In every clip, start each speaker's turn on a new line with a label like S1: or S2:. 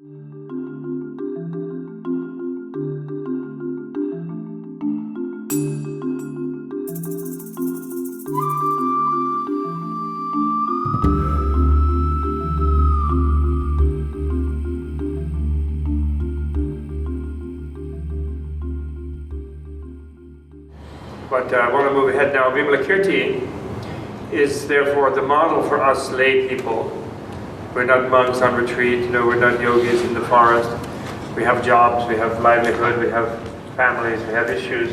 S1: But I want to move ahead now. Vimalakirti is therefore the model for us lay people. We're not monks on retreat, we're not yogis in the forest. We have jobs, we have livelihood, we have families, we have issues.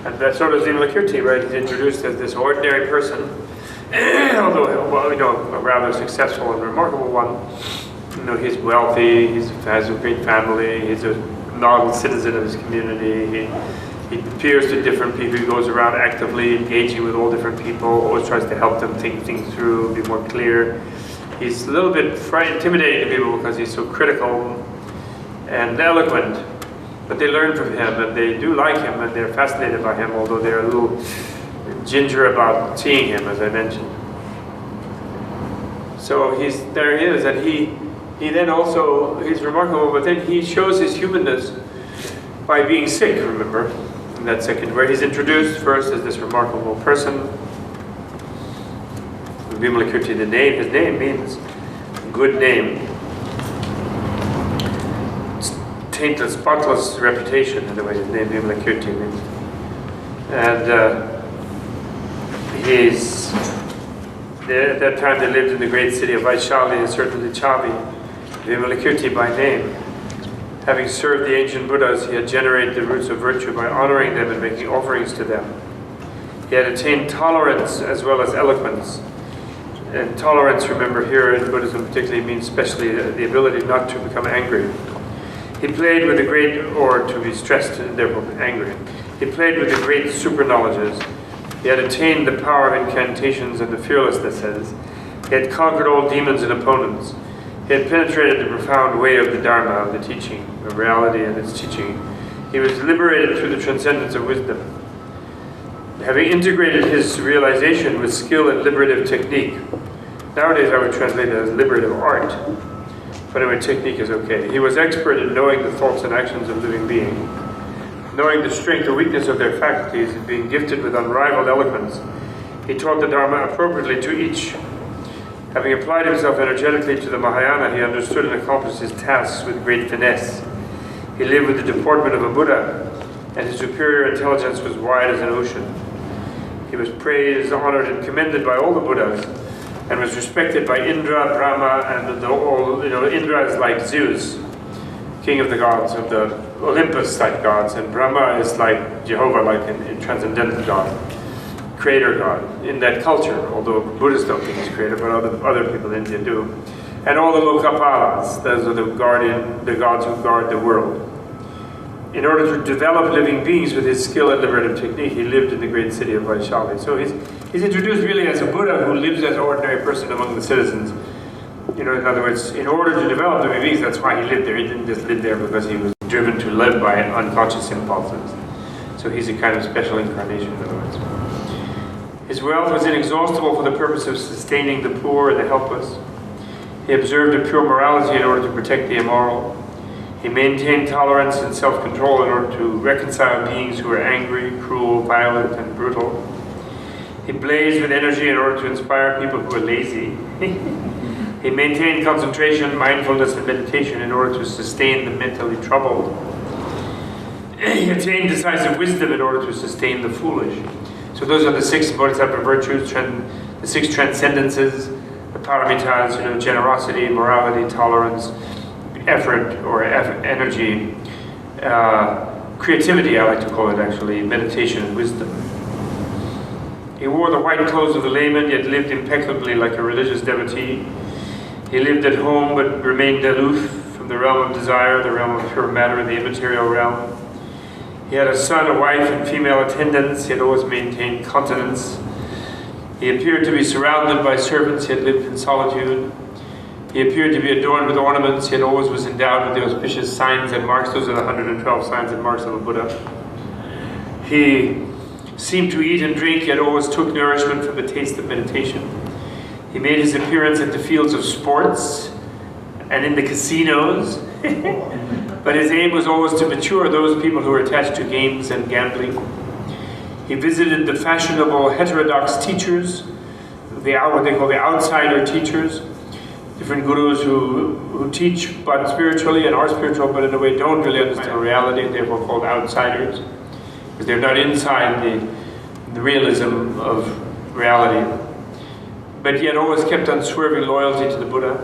S1: And that's sort of Vimalakirti, right? He's introduced as this ordinary person, although a rather successful and remarkable one. He's wealthy, he has a great family, he's a model citizen of his community. He appears to different people, he goes around actively engaging with all different people, always tries to help them think things through, be more clear. He's a little bit intimidating to people because he's so critical and eloquent, but they learn from him and they do like him and they're fascinated by him, although they're a little ginger about seeing him, as I mentioned. So there he is, and he then also, he's remarkable, but then he shows his humanness by being sick, remember? In that second, where he's introduced first as this remarkable person. Vimalakirti, his name means good name. Taintless, spotless reputation, in the way his name Vimalakirti means. And at that time they lived in the great city of Vaishali, and certainly Chavi, Vimalakirti by name. Having served the ancient Buddhas, he had generated the roots of virtue by honoring them and making offerings to them. He had attained tolerance as well as eloquence. And tolerance, remember here in Buddhism particularly, means especially the ability not to become angry. He played with the great, or to be stressed and therefore angry. He played with the great super knowledges. He had attained the power of incantations and the fearlessnesses. He had conquered all demons and opponents. He had penetrated the profound way of the Dharma, of the teaching, of reality and its teaching. He was liberated through the transcendence of wisdom. Having integrated his realization with skill and liberative technique. Nowadays I would translate it as liberative art, but anyway, technique is okay. He was expert in knowing the thoughts and actions of living beings, knowing the strength or weakness of their faculties, and being gifted with unrivaled eloquence. He taught the Dharma appropriately to each. Having applied himself energetically to the Mahayana, he understood and accomplished his tasks with great finesse. He lived with the deportment of a Buddha, and his superior intelligence was wide as an ocean. He was praised, honored, and commended by all the Buddhas, and was respected by Indra, Brahma, and Indra is like Zeus, king of the gods, of the Olympus-type gods, and Brahma is like Jehovah, like in transcendental God. Creator God in that culture, although Buddhists don't think he's creator, but other people in India do. And all the Lokapalas, those are the gods who guard the world. In order to develop living beings with his skill and liberative technique, he lived in the great city of Vaishali. So he's introduced really as a Buddha who lives as an ordinary person among the citizens. In other words, in order to develop living beings, that's why he lived there. He didn't just live there because he was driven to live by unconscious impulses. So he's a kind of special incarnation, in other words. His wealth was inexhaustible for the purpose of sustaining the poor and the helpless. He observed a pure morality in order to protect the immoral. He maintained tolerance and self-control in order to reconcile beings who were angry, cruel, violent, and brutal. He blazed with energy in order to inspire people who were lazy. He maintained concentration, mindfulness, and meditation in order to sustain the mentally troubled. He attained decisive wisdom in order to sustain the foolish. So those are the 6 bodhisattva virtues, the 6 transcendences, the paramitas, generosity, morality, tolerance, effort or energy, creativity, I like to call it actually, meditation and wisdom. He wore the white clothes of the layman, yet lived impeccably like a religious devotee. He lived at home but remained aloof from the realm of desire, the realm of pure matter, the immaterial realm. He had a son, a wife, and female attendants. He had always maintained continence. He appeared to be surrounded by servants. He had lived in solitude. He appeared to be adorned with ornaments. He had always was endowed with the auspicious signs and marks. Those are the 112 signs and marks of a Buddha. He seemed to eat and drink, yet always took nourishment from the taste of meditation. He made his appearance at the fields of sports, and in the casinos. But his aim was always to mature those people who were attached to games and gambling. He visited the fashionable heterodox teachers, what they call the outsider teachers, different gurus who teach but spiritually and are spiritual, but in a way don't really understand reality, and therefore called outsiders, because they're not inside the realism of reality. But yet always kept unswerving loyalty to the Buddha.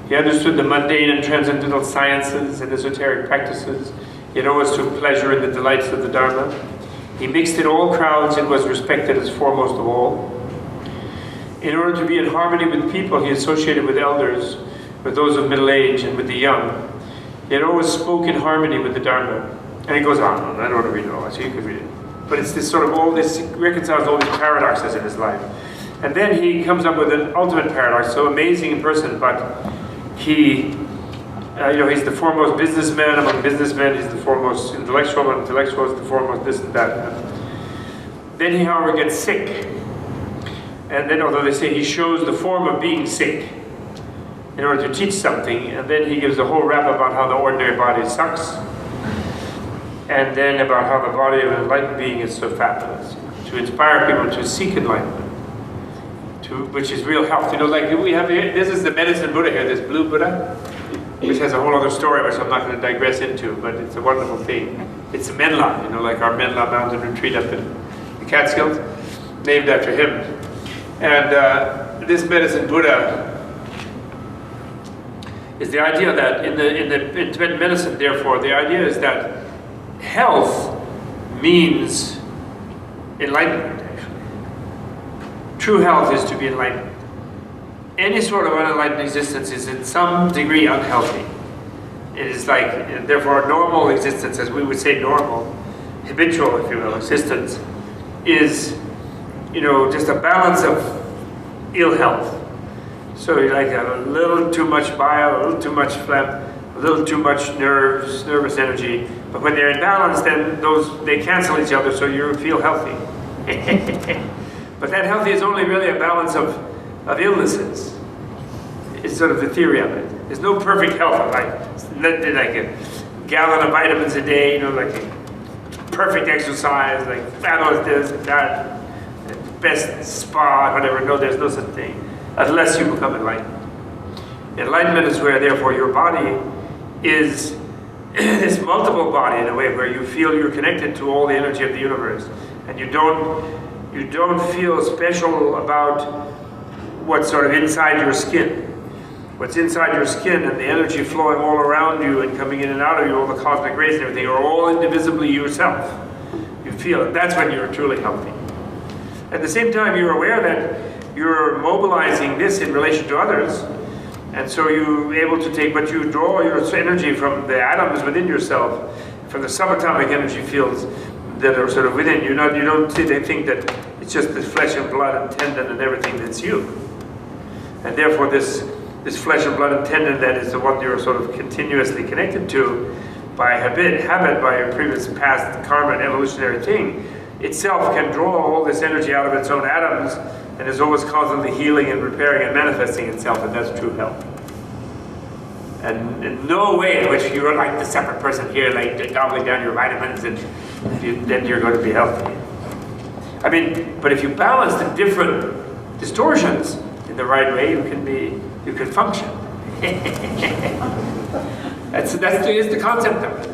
S1: He understood the mundane and transcendental sciences and esoteric practices, yet always took pleasure in the delights of the Dharma. He mixed in all crowds and was respected as foremost of all. In order to be in harmony with people, he associated with elders, with those of middle age and with the young. He had always spoke in harmony with the Dharma. And he goes on, I don't want to read it all, so you can read it. But it's this sort of reconciles all these paradoxes in his life. And then he comes up with an ultimate paradox, so amazing in person, but he, he's the foremost businessman among businessmen, he's the foremost intellectual among intellectuals, the foremost this and that. Then he, however, gets sick. And then, although they say he shows the form of being sick in order to teach something, and then he gives a whole rap about how the ordinary body sucks, and then about how the body of an enlightened being is so fabulous, to inspire people to seek enlightenment. Which is real health. Like we have here, this is the medicine Buddha here, this blue Buddha, which has a whole other story which I'm not going to digress into, but it's a wonderful thing. It's Menla, like our Menla mountain retreat up in the Catskills, named after him. And this medicine Buddha is the idea that in Tibetan medicine, therefore, the idea is that health means enlightenment. True health is to be enlightened. Any sort of unenlightened existence is in some degree unhealthy. It is like, therefore, normal existence, as we would say normal, habitual, if you will, existence, is, just a balance of ill health. So you like a little too much bile, a little too much phlegm, a little too much nervous energy. But when they're in balance, then they cancel each other, so you feel healthy. But that healthy is only really a balance of illnesses. It's sort of the theory of it. There's no perfect health, like a gallon of vitamins a day, like a perfect exercise, like fabulous this and that, best spa, whatever. No, there's no such thing, unless you become enlightened. Enlightenment is where, therefore, your body is this multiple body in a way where you feel you're connected to all the energy of the universe, and you don't feel special about what's sort of inside your skin. What's inside your skin and the energy flowing all around you and coming in and out of you, all the cosmic rays and everything, are all indivisibly yourself. You feel it. That's when you're truly healthy. At the same time, you're aware that you're mobilizing this in relation to others, and so you're able to take, but you draw your energy from the atoms within yourself, from the subatomic energy fields that are sort of within you. You don't think that it's just the flesh and blood and tendon and everything that's you. And therefore this flesh and blood and tendon that is the one you're sort of continuously connected to by habit, by your previous past karma and evolutionary thing, itself can draw all this energy out of its own atoms and is always constantly healing and repairing and manifesting itself, and that's true health. And in no way in which you're like the separate person here, like gobbling down your vitamins, and then you're going to be healthy. But if you balance the different distortions in the right way, you can function. That's the concept of it.